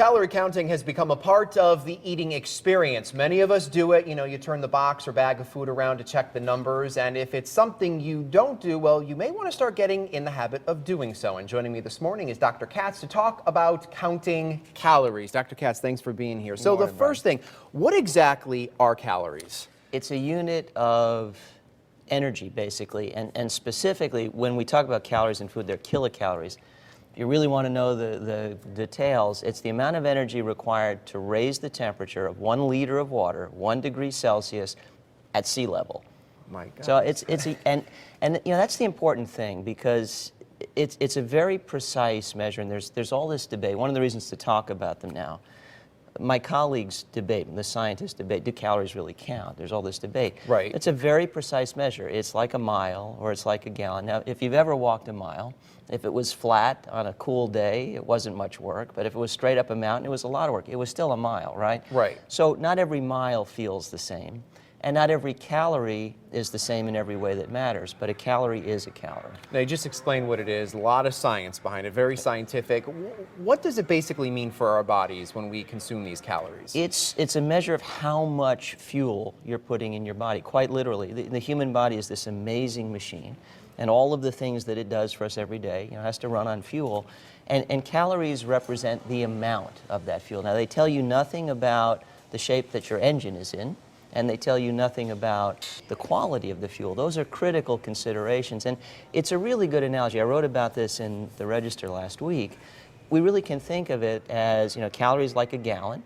Calorie counting has become a part of the eating experience. Many of us do it. You know, you turn the box or bag of food around to check the numbers. And if it's something you don't do, well, you may want to start getting in the habit of doing so. And joining me this morning is Dr. Katz to talk about counting calories. Dr. Katz, thanks for being here. So the first thing, what exactly are calories? It's a unit of energy, basically. And specifically, when we talk about calories in food, they're kilocalories. If you really want to know the details, it's the amount of energy required to raise the temperature of 1 liter of water, 1 degree Celsius, at sea level. My God. So and you know, that's the important thing, because it's a very precise measure, and there's all this debate. One of the reasons to talk about them now, my colleagues debate, the scientists debate, do calories really count? There's all this debate. Right. It's a very precise measure. It's like a mile, or it's like a gallon. Now, if you've ever walked a mile, if it was flat on a cool day, it wasn't much work. But if it was straight up a mountain, it was a lot of work. It was still a mile, right? Right. So not every mile feels the same. And not every calorie is the same in every way that matters, but a calorie is a calorie. Now, you just explained what it is, a lot of science behind it, very scientific. What does it basically mean for our bodies when we consume these calories? It's a measure of how much fuel you're putting in your body, quite literally. The human body is this amazing machine, and all of the things that it does for us every day, you know, has to run on fuel. And calories represent the amount of that fuel. Now, they tell you nothing about the shape that your engine is in, and they tell you nothing about the quality of the fuel. Those are critical considerations, and it's a really good analogy. I wrote about this in the Register last week. We really can think of it as, you know, calories like a gallon,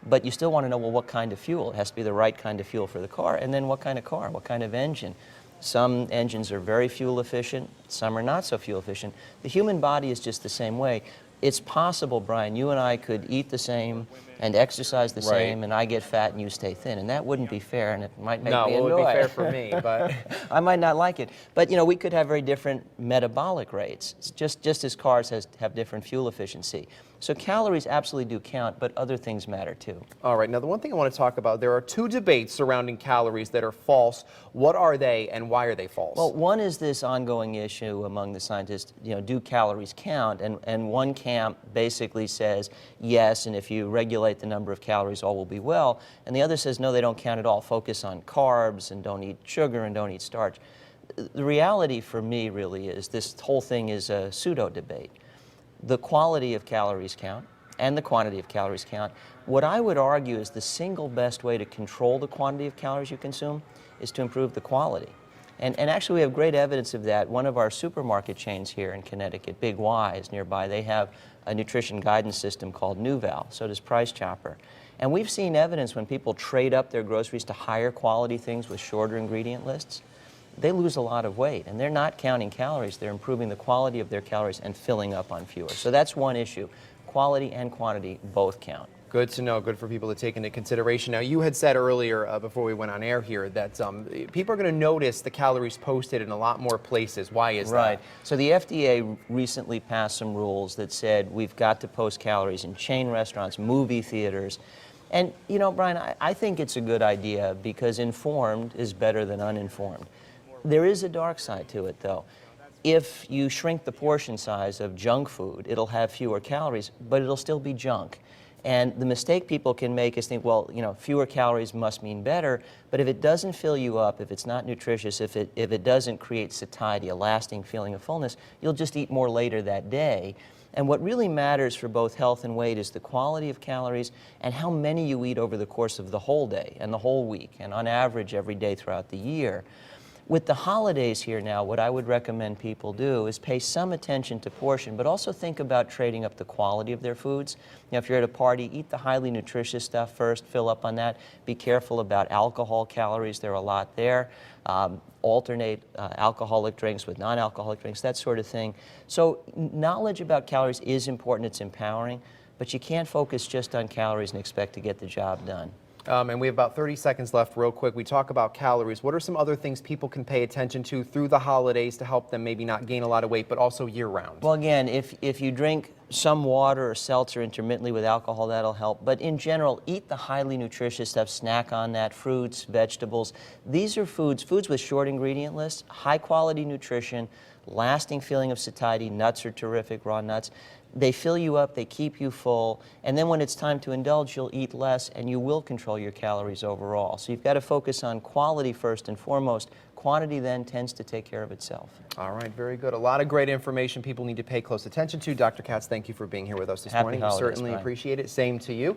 but you still want to know, well, what kind of fuel? It has to be the right kind of fuel for the car, and then what kind of car, what kind of engine? Some engines are very fuel efficient, some are not so fuel efficient. The human body is just the same way. It's possible, Brian, you and I could eat the same and exercise the same, and I get fat and you stay thin, and that wouldn't be fair, and it might make me annoyed. No, it would be fair for me, but I might not like it. But, you know, we could have very different metabolic rates, just as cars have different fuel efficiency. So calories absolutely do count, but other things matter too. All right, now the one thing I want to talk about, there are 2 debates surrounding calories that are false. What are they and why are they false? Well, one is this ongoing issue among the scientists, you know, do calories count? And one camp basically says yes, and if you regulate the number of calories, all will be well. And the other says no, they don't count at all. Focus on carbs and don't eat sugar and don't eat starch. The reality for me really is this whole thing is a pseudo debate. The quality of calories count and the quantity of calories count. What I would argue is the single best way to control the quantity of calories you consume is to improve the quality. And actually we have great evidence of that. One of our supermarket chains here in Connecticut, Big Y, is nearby. They have a nutrition guidance system called NuVal, so does Price Chopper. And we've seen evidence when people trade up their groceries to higher quality things with shorter ingredient lists, they lose a lot of weight, and they're not counting calories. They're improving the quality of their calories and filling up on fewer. So that's one issue. Quality and quantity both count. Good to know, good for people to take into consideration. Now, you had said earlier, before we went on air here, that people are going to notice the calories posted in a lot more places. Why is that? Right. So the FDA recently passed some rules that said we've got to post calories in chain restaurants, movie theaters. And, you know, Brian, I think it's a good idea because informed is better than uninformed. There is a dark side to it, though. If you shrink the portion size of junk food, it'll have fewer calories, but it'll still be junk. And the mistake people can make is think, well, you know, fewer calories must mean better, but if it doesn't fill you up, if it's not nutritious, if it doesn't create satiety, a lasting feeling of fullness, you'll just eat more later that day. And what really matters for both health and weight is the quality of calories and how many you eat over the course of the whole day and the whole week, and on average every day throughout the year. With the holidays here now, what I would recommend people do is pay some attention to portion, but also think about trading up the quality of their foods. You know, if you're at a party, eat the highly nutritious stuff first, fill up on that. Be careful about alcohol calories, there are a lot there. Alternate alcoholic drinks with non-alcoholic drinks, that sort of thing. So knowledge about calories is important, it's empowering, but you can't focus just on calories and expect to get the job done. And we have about 30 seconds left. Real quick, we talk about calories. What are some other things people can pay attention to through the holidays to help them maybe not gain a lot of weight, but also year-round? Well, again, if you drink some water or seltzer intermittently with alcohol, that'll help. But in general, eat the highly nutritious stuff, snack on that, fruits, vegetables. These are foods with short ingredient lists, high quality nutrition, lasting feeling of satiety. Nuts are terrific, raw nuts. They fill you up, they keep you full, and then when it's time to indulge, you'll eat less and you will control your calories overall. So you've got to focus on quality first and foremost. Quantity then tends to take care of itself. All right, very good. A lot of great information people need to pay close attention to. Dr. Katz, thank you for being here with us this Happy morning. We holidays, certainly Brian. appreciate it. Same to you.